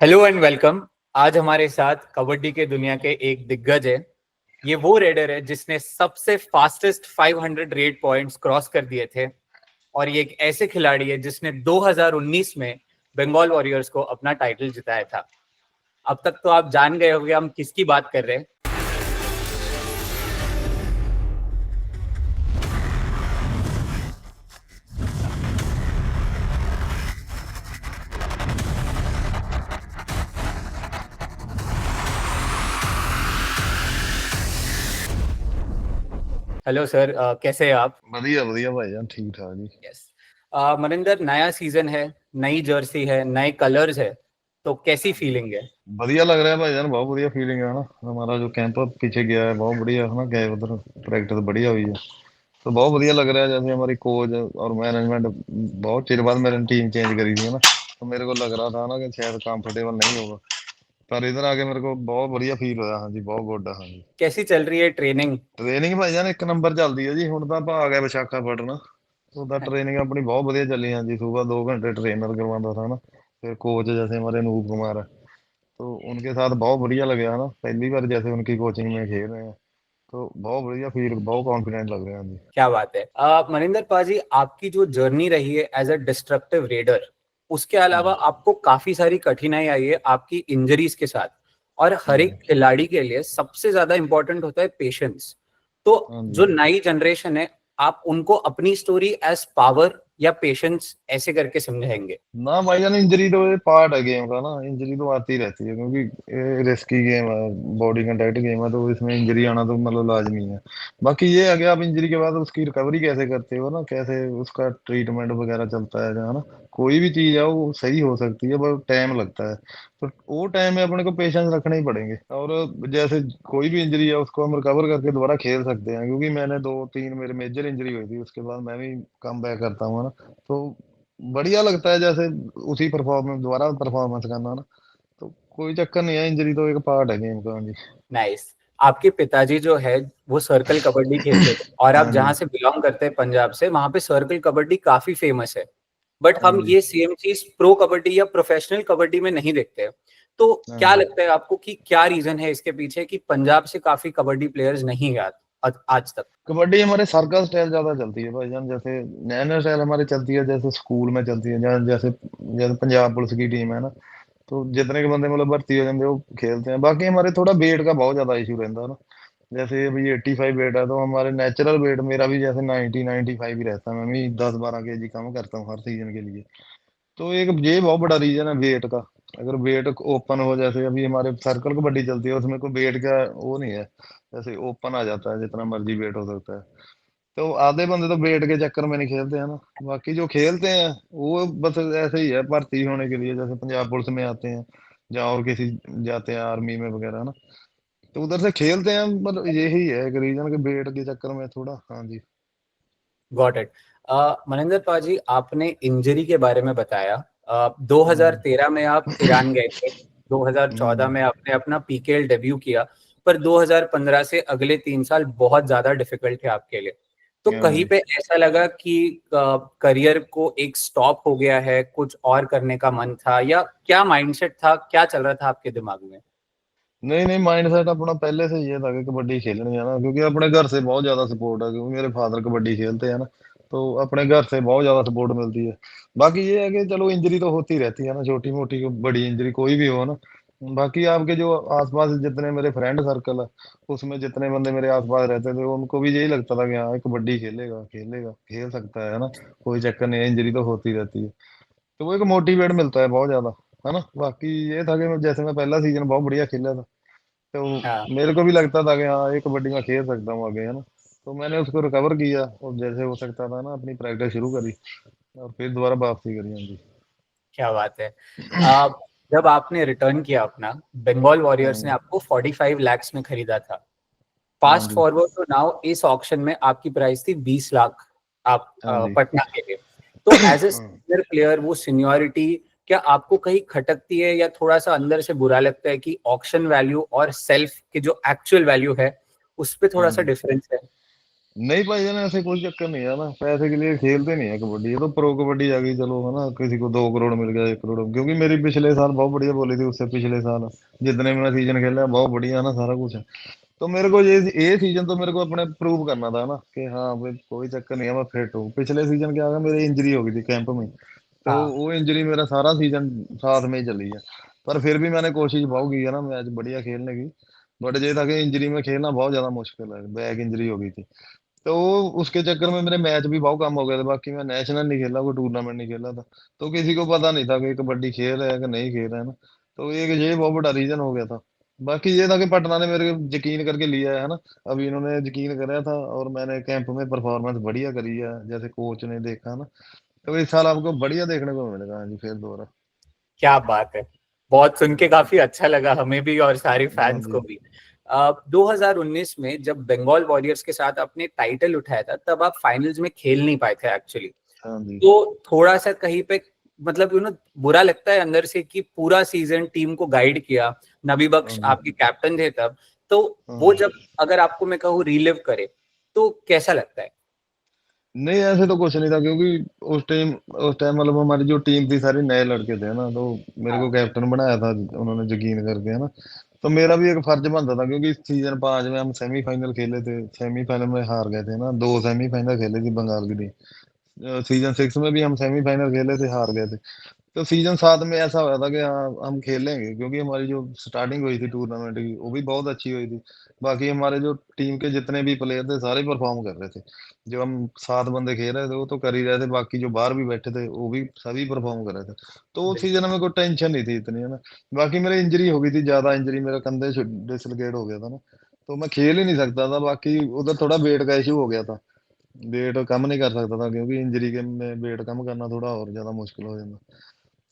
Hello and welcome. आज हमारे साथ कबड्डी के दुनिया के एक दिग्गज है। ये वो रेडर है जिसने सबसे फास्टेस्ट 500 रेड पॉइंट्स क्रॉस कर दिए थे, और ये एक ऐसे खिलाड़ी है जिसने 2019 में बंगाल वॉरियर्स को अपना टाइटल जिताया था। अब तक तो आप जान गए होंगे हम किसकी बात कर रहे हैं। हेलो सर, कैसे हैं आप? बढ़िया बढ़िया भाईजान, ठीक ठाक जी। यस। मनिंदर, नया सीजन है, नई जर्सी है, नए कलर्स है, तो कैसी फीलिंग है? बढ़िया लग रहा है भाईजान, बहुत बढ़िया फीलिंग है ना। हमारा जो कैंप पीछे गया है बहुत बढ़िया है ना, गए उधर प्रैक्टिस बढ़िया हुई है। तो बहुत बढ़िया लग रहा है, जैसे हमारी कोच और मैनेजमेंट बहुत चिर बाद मैंने टीम चेंज करी थी ना, तो मेरे को लग रहा था ना कि शायद कंफर्टेबल नहीं होगा, पर इधर आके मेरे को बहुत बढ़िया फील होया। हाँ जी, बहुत गुड है। हाँ जी, कैसी चल रही है ट्रेनिंग? ट्रेनिंग भाईजान एक नंबर चलती है जी। हुण ਤਾਂ ਆਪਾਂ ਆ ਗਏ ਵਿਸ਼ਾਖਾਪਟਨਮ, ਉਹਦਾ ट्रेनिंग अपनी बहुत बढ़िया चली। हाँ जी, सुबह 2 घंटे ट्रेनर करवाता था ना, फिर कोच जैसे हमारे अनूप कुमार है, तो उनके साथ बहुत बढ़िया लगे है ना। पहली बार जैसे उनकी कोचिंग में खेल रहे हैं, तो बहुत बढ़िया फील, बहुत कॉन्फिडेंट लग रहे हैं। हाँ जी। क्या बात है। मनिंदर पाजी, आपकी जो जर्नी रही है एज अ डिस्ट्रक्टिव रेडर, उसके अलावा हम्म, आपको काफी सारी कठिनाई आई है आपकी इंजरीज के साथ, और हर हम्म, एक खिलाड़ी के लिए सबसे ज्यादा इंपॉर्टेंट होता है पेशेंस। तो हाँ जी। जो नई जनरेशन है, आप उनको अपनी स्टोरी एज पावर या पेशेंस ऐसे करके समझाएंगे? ना भाईजान, इंजरी तो ये पार्ट है गेम का ना, इंजरी तो आती रहती है, क्योंकि ये रिस्की गेम है, बॉडी कंटैक्ट गेम है, तो इसमें इंजरी आना तो मतलब लाजमी है। बाकी ये है कि आप इंजरी के बाद उसकी रिकवरी कैसे करते हो ना, कैसे उसका ट्रीटमेंट वगैरह चलता है ना। कोई भी चीज है वो सही हो सकती है, पर टाइम लगता है, तो वो टाइम में अपने को पेशेंस रखने ही पड़ेंगे। और जैसे कोई भी इंजरी है उसको हम रिकवर करके दोबारा खेल सकते हैं, क्योंकि मैंने 2-3 मेरे मेजर इंजरी हुई थी, उसके बाद मैं भी कम बैक करता हूँ ना, तो बढ़िया लगता है जैसे उसी परफॉर्मेंस दोबारा परफॉर्मेंस करना ना। तो कोई चक्कर नहीं है, इंजरी तो एक पार्ट है गेम का। हाँ जी। नाइस। आपके पिताजी जो है वो सर्कल कबड्डी खेलते थे, और आप हाँ जी। जहां से बिलोंग करते हैं पंजाब से, वहां पे सर्कल कबड्डी काफी फेमस है। बट हाँ हम जी। ये सेम चीज प्रो कबड्डी या प्रोफेशनल कबड्डी में नहीं देखते हैं। तो हाँ क्या जी। लगता है आपको कि क्या रीजन है इसके पीछे कि पंजाब से काफी कबड्डी प्लेयर्स नहीं गए आज तक? कबड्डी हमारे सर्कल स्टाइल ज्यादा चलती है भाईजान, जैसे नैनो स्टाइल हमारे चलती है, जैसे स्कूल में चलती है, जैसे जैसे पंजाब पुलिस की टीम है ना, तो जितने के बंदे मतलब भर्ती हो जाते हैं वो खेलते हैं। बाकी हमारे थोड़ा वेट का बहुत ज्यादा इशू रहता है ना, जैसे अभी 85 वेट है, तो हमारे नेचुरल वेट मेरा भी जैसे 90-95 ही रहता है। मैं भी 10-12 kg कम करता हूँ हर सीजन के लिए। तो एक ये बहुत बड़ा रीजन है वेट का। अगर वेट ओपन हो, जैसे अभी हमारे सर्कल कबड्डी चलती है, उसमें कोई वेट का वो नहीं है, जैसे ओपन आ जाता है, जितना मर्जी वेट हो सकता है। तो आधे बंदे तो वेट के चक्कर में नहीं खेलते हैं ना। बाकी जो खेलते हैं वो बस ऐसे ही है, भर्ती होने के लिए, जैसे पंजाब पुलिस में आते हैं या और किसी जाते हैं आर्मी में वगैरह ना, तो उधर से खेलते हैं। मतलब यही है एक रीजन के वेट के चक्कर में थोड़ा। हाँ जी। Got it. मनिंदर पाजी, आपने इंजरी के बारे में बताया। हम्म, 2013 में आप ईरान गए थे, 2014 हम्म, में आपने अपना पीकेएल डेब्यू किया, पर 2015 से अगले 3 साल बहुत ज्यादा डिफिकल्ट थे आपके लिए। तो हाँ कहीं जी। पे ऐसा लगा कि करियर को एक स्टॉप हो गया है, कुछ और करने का मन था, या क्या माइंडसेट था, क्या चल रहा था आपके दिमाग में? नहीं नहीं, माइंड सेट अपना पहले से ये था कि कबड्डी खेलनी है ना, क्योंकि अपने घर से बहुत ज्यादा सपोर्ट है, क्योंकि मेरे फादर कबड्डी खेलते हैं ना, तो अपने घर से बहुत ज्यादा सपोर्ट मिलती है। बाकी ये है कि चलो इंजरी तो होती रहती है ना, छोटी मोटी बड़ी इंजरी कोई भी हो ना। बाकी आपके जो आसपास जितने मेरे फ्रेंड सर्कल है, उसमें जितने बंदे मेरे आसपास रहते थे, उनको भी यही लगता था कि हाँ, ये कबड्डी खेलेगा, खेलेगा, खेल सकता है ना, कोई चक्कर नहीं है, इंजरी तो होती रहती है। तो वो एक मोटिवेट मिलता है बहुत ज्यादा, है ना। बाकी ये था कि जैसे मैं पहला सीजन बहुत बढ़िया खेला था, तो हाँ, मेरे को भी लगता था कि हाँ, ये कबड्डी में खेल सकता हूँ आगे, है ना। तो मैंने उसको रिकवर किया, और जैसे हो सकता था ना अपनी प्रैक्टिस शुरू करी, और फिर दोबारा वापसी करी। हाँ जी। क्या बात है। आ, जब आपने रिटर्न किया अपना, बंगाल वॉरियर्स ने हाँ आपको 45 लाख में खरीदा था। हाँ फास्ट जी। फॉरवर्ड टू नाउ, इस ऑक्शन में आपकी प्राइस थी 20 लाख। आप हाँ जी। पटना के लिए, तो एज ए हाँ। सीनियर प्लेयर वो सीनियोरिटी क्या आपको कहीं खटकती है, या थोड़ा सा अंदर से बुरा लगता है कि ऑक्शन वैल्यू और सेल्फ की जो एक्चुअल वैल्यू है उस पे हाँ थोड़ा सा जी। डिफरेंस है? नहीं भाईजान, ऐसे कोई चक्कर नहीं है ना, पैसे के लिए खेलते नहीं है कबड्डी, ये तो प्रो कबड्डी आ गई, चलो है ना, किसी को 2 करोड़ मिल गया, 1 करोड़, क्योंकि मेरी पिछले साल बहुत बढ़िया बोली थी, उससे पिछले साल जितने में मैं सीजन खेला बहुत बढ़िया है ना, सारा कुछ है। तो मेरे को ये सीजन तो मेरे को अपने प्रूव करना था ना कि हाँ भाई कोई चक्कर नहीं है, मैं फिट हूँ। पिछले सीजन क्या था, मेरी इंजरी हो गई थी कैंप में, तो हाँ वो इंजरी मेरा सारा सीजन साथ में ही चली है। पर फिर भी मैंने कोशिश बहुत की है ना मैच बढ़िया खेलने की, बट ये था कि इंजरी में खेलना बहुत ज्यादा मुश्किल है, बैक इंजरी हो गई थी। तो उसके चक्कर में मेरे मैच भी बहुत कम हो गए थे, बाकी मैं नेशनल नहीं खेला, कोई टूर्नामेंट नहीं खेला था, तो किसी को पता नहीं था कि कबड्डी खेल रहा है कि नहीं खेल रहा है ना। तो एक ये बहुत बड़ा रीजन हो गया था। बाकी ये था कि पटना ने मेरे को यकीन करके लिया है ना, अभी इन्होंने यकीन कराया था, और मैंने कैंप में परफॉर्मेंस बढ़िया करी है, जैसे कोच ने देखा ना, तो इस साल आपको बढ़िया देखने को मिलेगा। हाँ जी, फिर दोबारा। क्या बात है, बहुत सुन के काफी अच्छा लगा हमें भी और सारे हाँ फैंस जी। को भी। 2019 में जब बंगाल वॉरियर्स के साथ आपने टाइटल उठाया था तब आप फाइनल्स में खेल नहीं पाए थे एक्चुअली। हाँ जी। तो थोड़ा सा कहीं पे मतलब बुरा लगता है अंदर से कि पूरा सीजन टीम को गाइड किया, नबी हाँ बख्श जी। आपके कैप्टन थे तब। तो वो हाँ। जब अगर आपको मैं कहूँ रिलिव करे तो कैसा लगता है? नहीं, ऐसे तो कुछ नहीं था, क्योंकि उस टाइम मतलब हमारी जो टीम थी सारी नए लड़के थे ना, तो मेरे को हाँ कैप्टन बनाया था उन्होंने यकीन करके, है ना। तो मेरा भी एक फर्ज बनता था, क्योंकि सीजन 5 में हम सेमीफाइनल खेले थे, सेमीफाइनल में हार गए थे ना, 2 सेमीफाइनल खेले थी बंगाल की टीम। सीजन 6 में भी हम सेमीफाइनल खेले थे, हार गए थे। तो सीजन 7 में ऐसा हुआ था कि हाँ हम खेलेंगे, क्योंकि हमारी जो स्टार्टिंग हुई थी टूर्नामेंट की वो भी बहुत अच्छी हुई थी। बाकी हमारे जो टीम के जितने भी प्लेयर थे सारे परफॉर्म कर रहे थे, जो हम 7 बंदे खेल रहे थे वो तो कर ही रहे थे, बाकी जो बाहर भी बैठे थे वो भी सभी परफॉर्म कर रहे थे। तो उस बिल्कुल। सीजन में कोई टेंशन नहीं थी इतनी, है ना। बाकी मेरी इंजरी हो गई थी, ज्यादा इंजरी, मेरा कंधे डिसलोकेट हो गया था ना, तो मैं खेल ही नहीं सकता था। बाकी उधर थोड़ा वेट का इशू हो गया था, वेट कम नहीं कर सकता था, क्योंकि इंजरी के में वेट कम करना थोड़ा और ज्यादा मुश्किल हो जाता।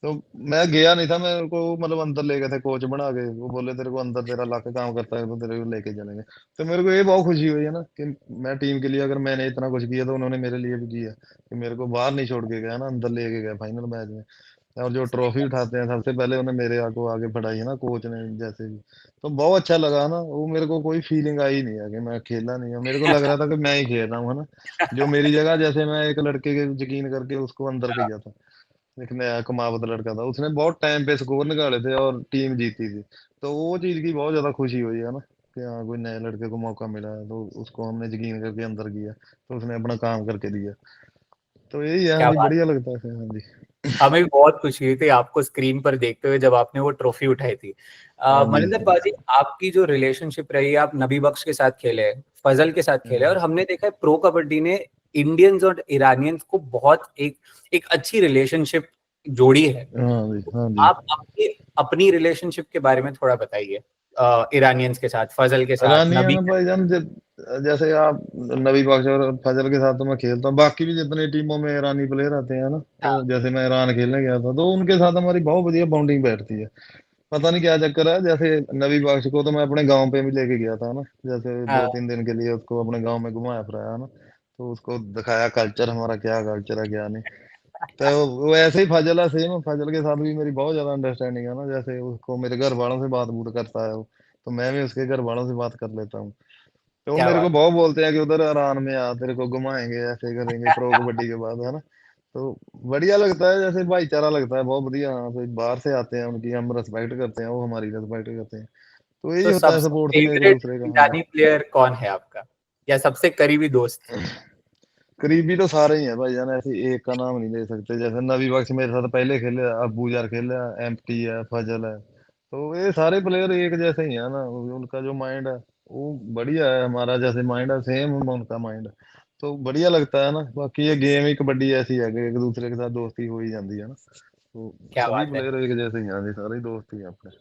तो मैं गया नहीं था, मेरे को मतलब अंदर ले गए थे कोच बना के, वो बोले तेरे को अंदर तेरा लाके काम करता है तो तेरे को लेके चलेंगे। तो मेरे को ये बहुत खुशी हुई है ना कि मैं टीम के लिए, अगर मैंने इतना कुछ किया तो उन्होंने मेरे लिए भी किया, कि मेरे को बाहर नहीं छोड़ के गया ना, अंदर लेके गया फाइनल मैच में। और जो सही ट्रॉफी उठाते हैं सबसे पहले उन्हें मेरे को आगे बढ़ाई है ना कोच ने, जैसे भी। तो बहुत अच्छा लगा ना वो, मेरे को कोई फीलिंग आई नहीं है कि मैं खेला नहीं है, मेरे को लग बात। रहा था कि मैं ही खेल रहा हूँ, है ना। जो मेरी जगह, जैसे मैं एक लड़के के यकीन करके उसको अंदर किया था, एक नया कमावत लड़का था, उसने बहुत टाइम पे स्कोर निकाले थे और टीम जीती थी। तो वो चीज की बहुत ज्यादा खुशी हुई है ना, कि हाँ कोई नए लड़के को मौका मिला है, तो उसको हमने यकीन करके अंदर किया, तो उसने अपना काम करके दिया। तो यही है, हाँ क्या जी, बात, बढ़िया लगता है फिर, हाँ जी। हमें भी बहुत खुशी हुई थी आपको स्क्रीन पर देखते हुए जब आपने वो ट्रॉफी उठाई थी। हाँ जी। मनिंदर बाजी, आपकी जो रिलेशनशिप रही, आप नबी बख्श के साथ खेले, फजल के साथ खेले, और हमने देखा है प्रो कबड्डी ने इंडियंस और ईरानियंस को बहुत एक एक अच्छी रिलेशनशिप जोड़ी है। हाँ जी। तो हाँ जी। आप अपनी अपनी रिलेशनशिप के बारे में थोड़ा बताइए, ईरानियंस के साथ, फजल के साथ, रानी है नबी ना के भाईजान, जैसे आप नबी बख्श और फजल के साथ तो मैं खेलता हूँ, बाकी भी जितनी टीमों में ईरानी प्लेयर आते हैं ना, तो साथ। जैसे मैं ईरान खेलने गया था तो उनके साथ हमारी बहुत बढ़िया बॉन्डिंग बैठती है। पता नहीं क्या चक्कर है, जैसे नबी बख्श को तो मैं अपने गांव पे भी लेके गया था ना, जैसे हाँ, 2-3 दिन के लिए उसको अपने गांव में घुमाया फिराया ना, तो उसको दिखाया कल्चर हमारा, क्या कल्चर है क्या नहीं। तो वो ऐसे ही फजल है, सेम फजल के साथ भी मेरी बहुत ज्यादा अंडरस्टैंडिंग है ना, जैसे उसको मेरे घर वालों से बात बूत करता है वो, तो मैं भी उसके घर वालों से बात कर लेता हूँ। तो वो क्या मेरे को बात। बहुत बोलते हैं कि उधर ईरान में आ, तेरे को घुमाएंगे, ऐसे करेंगे प्रो कबड्डी के बाद, है ना। तो बढ़िया लगता है, जैसे भाईचारा लगता है, बहुत बढ़िया। हाँ, कोई बाहर से आते हैं, उनकी हम रिस्पेक्ट करते हैं, वो हमारी रिस्पेक्ट करते हैं, तो यही तो होता है सबसे सपोर्ट से एक फेवरेट दूसरे का। हाँ जी। ईरानी प्लेयर कौन है आपका, या सबसे करीबी दोस्त? करीबी तो सारे ही हैं भाई जान, ऐसे एक का नाम नहीं ले सकते। जैसे नबी बख्श मेरे साथ पहले खेले, अबू जर खेले, एम्प्टी है, फजल है, तो ये सारे प्लेयर एक जैसे ही है ना, उनका जो माइंड है वो बढ़िया है, हमारा जैसे माइंड है सेम उनका माइंड है, तो बढ़िया लगता है ना। बाकी ये गेम ही कबड्डी ऐसी है कि एक दूसरे के साथ दोस्ती हो ही जाती है ना, तो क्या सभी बात है। प्लेयर एक जैसे ही हैं जी, सारे ही दोस्त ही हैं अपने।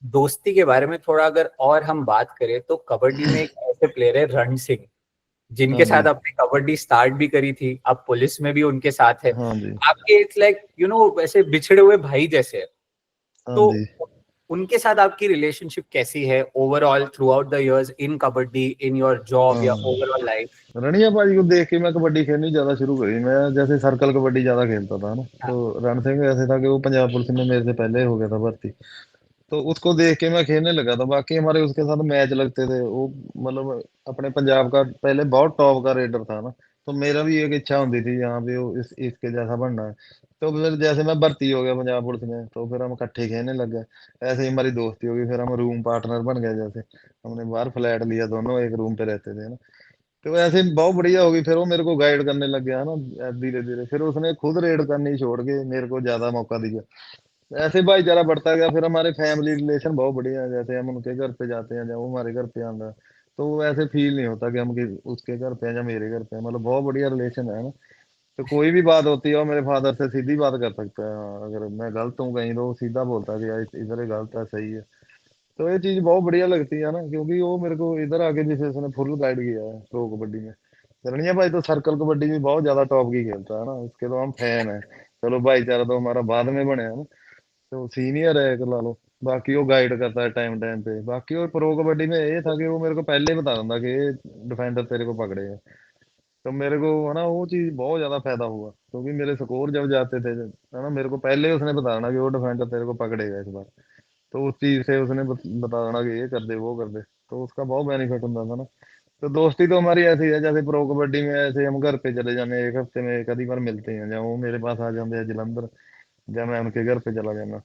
दोस्ती के बारे में थोड़ा अगर और हम बात करें तो कबड्डी में एक ऐसे प्लेयर है रण सिंह, हाँ जिनके जी। साथ आपने कबड्डी स्टार्ट भी करी थी, आप पुलिस में भी उनके साथ है। हाँ जी। आपके इट्स लाइक वैसे बिछड़े हुए भाई जैसे है। हाँ तो जी। उनके साथ आपकी रिलेशनशिप कैसी है overall through out the years, in kabaddi, in your job या हाँ, ओवरऑल लाइफ? रणिया पाजी को देख के मैं कबड्डी खेलनी ज्यादा शुरू करी। मैं जैसे सर्कल कबड्डी ज्यादा खेलता था ना, हाँ तो रण सिंह ऐसे था कि वो पंजाब पुलिस में मेरे से पहले हो गया था भर्ती। तो उसको देख के मैं खेलने लगा था। बाकी हमारे उसके साथ मैच लगते थे, वो मतलब अपने पंजाब का पहले बहुत टॉप का रेडर था ना, तो मेरा भी एक इच्छा होती थी यहाँ पे वो इसके जैसा बनना है। तो फिर जैसे मैं भर्ती हो गया पंजाब पुलिस में, तो फिर हम इकट्ठे खेलने लग गए। ऐसे ही हमारी दोस्ती हो गई, फिर हम रूम पार्टनर बन गए। जैसे हमने बाहर फ्लैट लिया, दोनों एक रूम पे रहते थे ना, तो ऐसे बहुत बढ़िया हो गई। फिर वो मेरे को गाइड करने लग गया ना धीरे धीरे, फिर उसने खुद रेड करनी छोड़ के मेरे को ज्यादा मौका दिया। ऐसे भाईचारा बढ़ता गया। फिर हमारे फैमिली रिलेशन बहुत बढ़िया है, जैसे हम उनके घर पे जाते हैं या वो हमारे घर पे आता है, तो वो ऐसे फील नहीं होता कि हम उसके घर पे हैं या मेरे घर पे हैं। मतलब बहुत बढ़िया रिलेशन है ना। तो कोई भी बात होती है वो मेरे फादर से सीधी बात कर सकता है। हाँ, अगर मैं गलत हूँ कहीं तो वो सीधा बोलता है कि यार इधर ये गलत है, सही है। तो ये चीज बहुत बढ़िया लगती है ना, क्योंकि वो मेरे को इधर आके जिसे उसने फुल गाइड किया है प्रो कबड्डी में। रनिया भाई तो सर्कल कबड्डी भी बहुत ज्यादा टॉप की खेलता है ना, उसके तो हम फैन है। चलो भाईचारा तो हमारा बाद में बने है ना, तो सीनियर है एक ला लो। बाकी वो गाइड करता है टाइम टाइम पे। बाकी वो प्रो कबड्डी में ये था कि वो मेरे को पहले ही बता दिंदा कि ये डिफेंडर तेरे को पकड़ेगा। तो मेरे को है ना वो चीज बहुत ज्यादा फायदा हुआ, क्योंकि मेरे स्कोर जब जाते थे है ना, मेरे को पहले ही उसने बता देना कि वो डिफेंडर तेरे को पकड़ेगा इस बार। तो उस चीज से उसने बता देना कि ये कर दे वो कर दे, तो उसका बहुत बेनिफिट होता था ना। तो दोस्ती तो हमारी ऐसी है, जैसे प्रो कबड्डी में ऐसे हम घर पे चले जाने, एक हफ्ते में एक आधी बार मिलते हैं, जब वो मेरे पास आ जाते हैं जलंधर, जब मैं उनके घर पे चला जाना,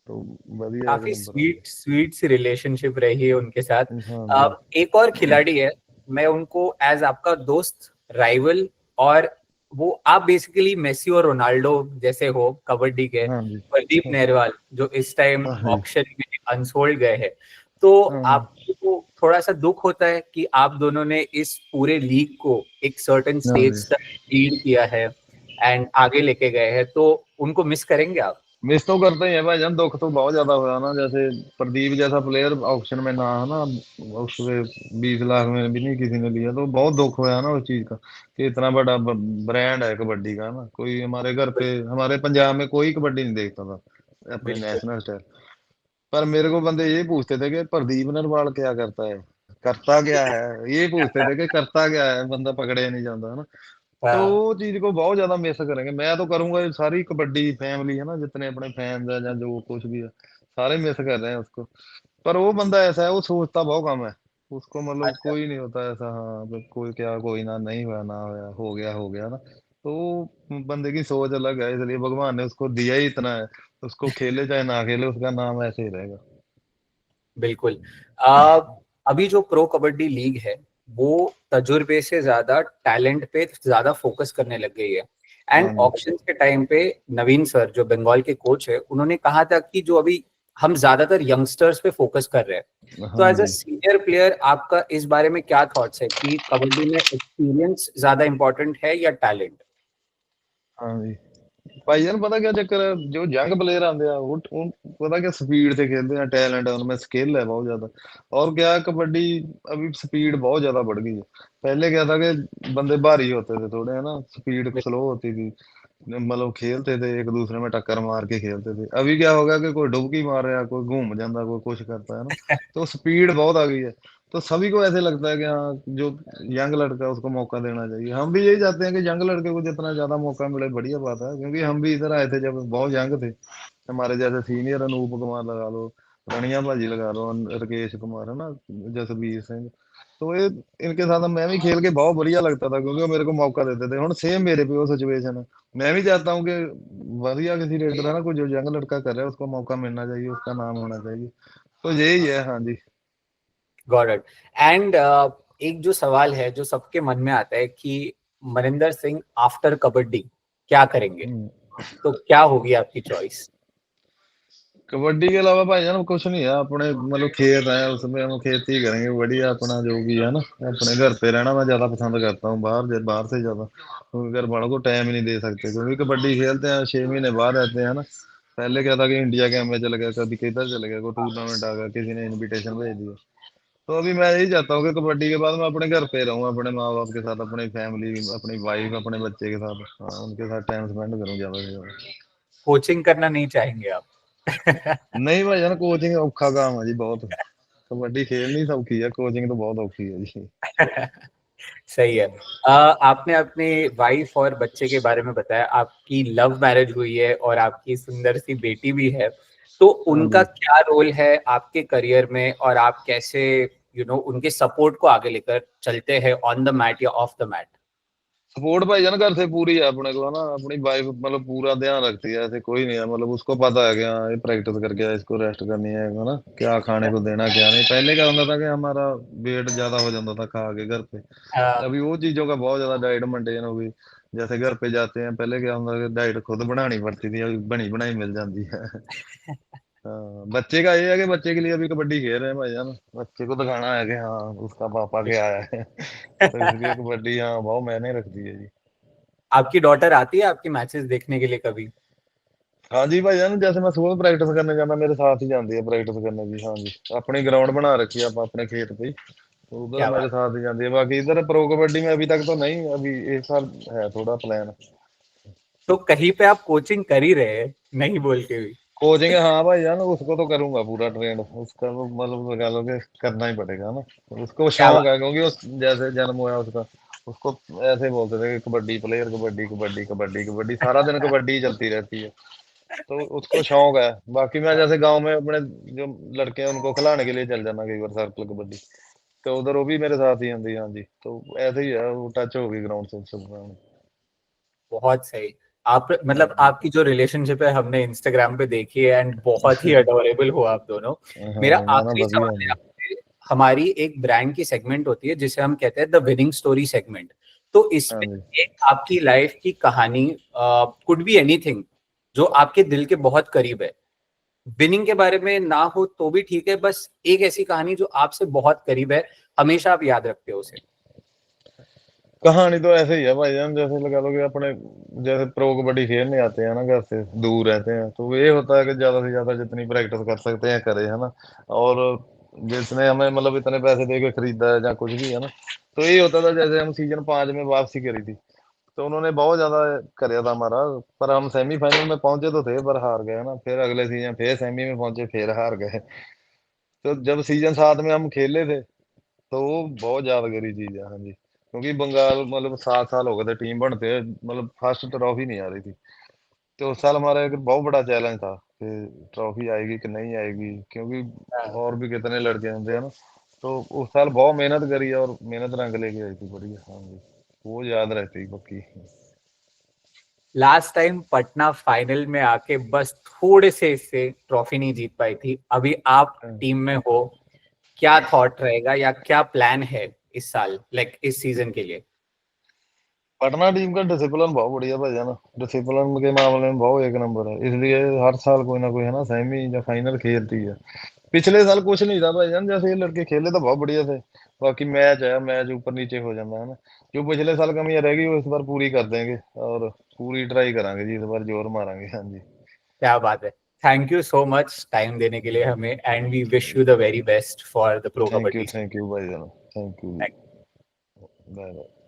तो बढ़िया एक काफी नंबर स्वीट स्वीट सी रिलेशनशिप रही है उनके साथ। हाँ जी। एक और खिलाड़ी है, मैं उनको एज आपका दोस्त, राइवल, और वो आप बेसिकली मेसी और रोनाल्डो जैसे हो कबड्डी के, हाँ जी। प्रदीप हाँ नरवाल, जो इस टाइम जी। ऑक्शन में अनसोल्ड गए हैं। तो हाँ हाँ। आपको थोड़ा सा दुख होता है कि आप दोनों ने इस पूरे लीग को एक सर्टेन हाँ जी। स्टेज तक लीड किया है एंड आगे लेके गए हैं, तो उनको मिस करेंगे आप? मिस तो करते ही है भाई जान, दुख तो बहुत ज्यादा हुआ ना। जैसे प्रदीप जैसा प्लेयर ऑक्शन में ना है ना, उसके 20 लाख में भी नहीं किसी ने लिया, तो बहुत दुख हुआ ना उस चीज का, कि इतना बड़ा ब्रांड है कबड्डी का ना। कोई हमारे घर पे हमारे पंजाब में कोई कबड्डी नहीं देखता था अपने बिल्कुल। National style. पर मेरे को बंदे ये पूछते थे कि प्रदीप नरवाल क्या करता है, करता क्या है, ये पूछते थे कि करता क्या है, बंदा पकड़े नहीं जाता है ना। तो हाँ, वो चीज को बहुत ज्यादा मिस करेंगे। मैं तो करूंगा, ये सारी कबड्डी फैमिली है ना, जितने अपने फैंस है या जो कुछ भी है, सारे मिस कर रहे हैं उसको। पर वो बंदा ऐसा है, वो सोचता बहुत कम है। उसको मतलब अच्छा। कोई नहीं होता ऐसा, हाँ तो कोई क्या, कोई ना, नहीं हुआ ना हुआ, हो गया ना। तो वो बंदे की सोच अलग है, इसलिए भगवान ने उसको दिया ही इतना है। उसको खेले चाहे ना खेले, उसका नाम ऐसे ही रहेगा। बिल्कुल। आ, अभी जो प्रो कबड्डी लीग है वो तजुर्बे से ज्यादा टैलेंट पे ज्यादा फोकस करने लग गई है। एंड हाँ जी। ऑक्शन के टाइम पे नवीन सर, जो बंगाल के कोच है, उन्होंने कहा था कि जो अभी हम ज्यादातर यंगस्टर्स पे फोकस कर रहे हैं। तो हाँ एज अ जी। सीनियर प्लेयर आपका इस बारे में क्या थॉट्स है कि कबड्डी में एक्सपीरियंस ज्यादा इंपॉर्टेंट है या टैलेंट? हाँ जी। भाई जान पता क्या चक्कर है, जो यंग प्लेयर आते हैं वो पता क्या स्पीड से खेलते हैं, टैलेंट है उनमें, स्किल है बहुत ज्यादा। और क्या है, कबड्डी अभी स्पीड बहुत ज्यादा बढ़ गई है। पहले क्या था कि बंदे भारी होते थे थोड़े है ना, स्पीड स्लो होती थी, मतलब खेलते थे एक दूसरे में टक्कर मार के खेलते थे। अभी क्या हो गया कि कोई डुबकी मार रहा है, कोई घूम जाता, कोई कुछ करता है ना, तो स्पीड बहुत आ गई है। तो सभी को ऐसे लगता है कि हाँ, जो यंग लड़का है उसको मौका देना चाहिए। हम भी यही चाहते हैं कि यंग लड़के को जितना ज्यादा मौका मिले बढ़िया बात है, क्योंकि हम भी इधर आए थे जब बहुत यंग थे। हमारे जैसे सीनियर अनूप कुमार लगा लो, रनिया भाजी लगा लो, राकेश कुमार है ना, जसबीर सिंह। तो ये इनके साथ मैं भी खेल के बहुत बढ़िया लगता था, क्योंकि वो मेरे को मौका देते थे। ਹੁਣ सेम मेरे पे वो सिचुएशन है। मैं भी चाहता हूँ कि बढ़िया किसी रेडर है ना, कोई जो यंग लड़का कर रहा है उसको मौका मिलना चाहिए, उसका नाम होना चाहिए। तो यही है। हाँ जी। Got it. एंड एक जो सवाल है जो सबके मन में आता है कि मनिंदर सिंह आफ्टर कबड्डी क्या करेंगे, हम्म। तो क्या होगी आपकी चॉइस? कबड्डी के अलावा भाईजान कुछ नहीं है अपने, मतलब खेत है उसमें हम खेती करेंगे बढ़िया अपना, जो भी है ना। अपने घर पे रहना मैं ज्यादा पसंद करता हूँ, बाहर से ज्यादा, क्योंकि घर वालों को टाइम ही नहीं दे सकते। क्योंकि कबड्डी खेलते हैं 6 महीने बाहर रहते हैं ना। पहले क्या था कि इंडिया के में चल गया, कभी किधर चले गया, कोई टूर्नामेंट आ गया, किसी ने इनविटेशन भेज दिया। तो अभी मैं यही चाहता हूँ कि कबड्डी के बाद मैं अपने घर पे रहूँ, अपने माँ बाप के साथ, अपनी फैमिली, अपनी वाइफ, अपने बच्चे के साथ, हाँ, उनके साथ टाइम स्पेंड करूँ ज्यादा से ज्यादा। कोचिंग करना नहीं चाहेंगे आप? नहीं भाई यार, कोचिंग औखा काम है जी बहुत। कबड्डी खेलनी सौखी है, कोचिंग तो बहुत औखी है जी। सही है। आपने अपने वाइफ और बच्चे के बारे में बताया, आपकी लव मैरिज हुई है और आपकी सुंदर सी बेटी भी है। तो हाँ उनका जी। क्या रोल है आपके करियर में, और आप कैसे उनके सपोर्ट को आगे लेकर चलते हैं ऑन द मैट या ऑफ द मैट? सपोर्ट भाईजान घर से पूरी है अपने को, है ना। अपनी वाइफ मतलब पूरा ध्यान रखती है, ऐसे कोई नहीं है। मतलब उसको पता है कि हाँ ये प्रैक्टिस करके आया, इसको रेस्ट करनी है ना, क्या खाने को देना क्या नहीं। पहले क्या होता था कि हमारा वेट ज्यादा हो जाता था खा के घर पे। हाँ, अभी वो चीजों का बहुत ज्यादा डाइट मेंटेन हो गई। जैसे घर पे जाते हैं, पहले क्या होता था कि डाइट खुद बनानी पड़ती थी, अभी बनी बनाई मिल जाती है। हाँ, बच्चे का ये है कि बच्चे के लिए अभी कबड्डी खेल रहे हैं भाईजान। बच्चे को दिखाना है कि हाँ उसका पापा क्या आया है। तो इसलिए कबड्डी हाँ बहुत मैंने रख दी है जी। आपकी डॉटर आती है आपकी मैचेस देखने के लिए कभी? हाँ जी भाईजान, जैसे मैं सुबह प्रैक्टिस करने जाना, मेरे साथ ही जाती है प्रैक्टिस करने की। हाँ जी, अपनी ग्राउंड बना रखी है आप अपने खेत पे ही, तो उधर क्या मेरे बात। साथ ही जाती है। बाकी इधर प्रो कबड्डी में अभी तक तो नहीं, अभी एक साल है थोड़ा प्लान। तो कहीं पे आप कोचिंग कर ही रहे हैं, नहीं बोल के भी? कोचिंग हाँ भाई जान, उसको तो करूंगा पूरा ट्रेंड उसका, तो मतलब लगा लो कि करना ही पड़ेगा ना। उसको क्या शौक बात। है, क्योंकि उस जैसे जन्म हुआ उसका, उसको ऐसे बोलते थे कि कबड्डी प्लेयर, कबड्डी कबड्डी कबड्डी कबड्डी, सारा दिन कबड्डी ही चलती रहती है। तो उसको शौक है। बाकी मैं जैसे गांव में अपने जो लड़के हैं उनको खिलाने के लिए चल जाना कई बार सर्कल कबड्डी, तो उधर वो भी मेरे साथ ही आती है। हाँ जी, तो ऐसे ही है, वो टच हो गई ग्राउंड से सब। बहुत सही। आप हाँ मतलब जी। आपकी जो रिलेशनशिप है हमने इंस्टाग्राम पे देखी है, एंड बहुत ही अडोरेबल हो आप दोनों। मेरा हाँ ना ना, आखिरी बढ़िया सवाल है जी। आपसे। हमारी एक ब्रांड की सेगमेंट होती है जिसे हम कहते हैं द विनिंग स्टोरी सेगमेंट। तो हाँ इसमें जी। एक आपकी लाइफ की कहानी, कुड बी एनीथिंग, जो आपके दिल के बहुत करीब है। विनिंग के बारे में ना हो तो भी ठीक है, बस एक ऐसी कहानी जो आपसे बहुत करीब है, हमेशा आप याद रखते हो उसे। कहानी तो ऐसे ही है भाईजान, जैसे लगा लो कि अपने जैसे प्रो कबड्डी खेलने आते हैं ना, घर से दूर रहते हैं, तो ये होता है कि ज्यादा से ज्यादा जितनी प्रैक्टिस कर सकते हैं करें, है ना। और जिसने हमें मतलब इतने पैसे दे के खरीदा है या कुछ भी, है ना। तो यही होता था, जैसे हम सीजन 5 में वापसी करी थी, तो उन्होंने बहुत ज्यादा कराया था हमारा। पर हम सेमीफाइनल में पहुंचे तो थे, पर हार गए ना। फिर अगले सीजन फिर सेमी में पहुंचे, फिर हार गए। तो जब सीजन 7 में हम खेले थे, तो वो बहुत यादगारी चीज है। हाँ जी, क्योंकि बंगाल मतलब 7 साल हो गए थे टीम बनते, मतलब फर्स्ट ट्रॉफी नहीं आ रही थी। तो उस साल हमारा एक बहुत बड़ा चैलेंज था कि ट्रॉफी आएगी कि नहीं आएगी, क्योंकि हाँ। और भी कितने लड़के होते हैं ना। तो उस साल बहुत मेहनत करी और मेहनत रंग लेके आई थी बढ़िया। हाँ जी, वो याद रहती पक्की। लास्ट टाइम पटना फाइनल में आके बस थोड़े से ट्रॉफी नहीं जीत पाई थी, अभी आप हाँ। टीम में हो। क्या थॉट रहेगा या क्या प्लान है इस साल, लाइक इस सीजन के लिए? पटना टीम का डिसिप्लिन बहुत बढ़िया भाई है ना। डिसिप्लिन के मामले में बहुत एक नंबर है, इसलिए हर साल कोई ना कोई है ना सेमी या फाइनल खेलती है। पिछले साल कुछ नहीं था भाईजान, जैसे ये लड़के खेले तो बहुत बढ़िया थे। बाकी मैच है, मैच ऊपर नीचे हो जाता है ना। जो पिछले साल कमियां रह गई वो इस बार पूरी कर देंगे, और पूरी ट्राई करांगे जी, इस बार जोर मारेंगे। हाँ जी। क्या बात है। Thank you so much time देने के लिए हमें, and we wish you the very best for the Pro Kabaddi. Thank you भाईजान, थैंक यू। Bye bye.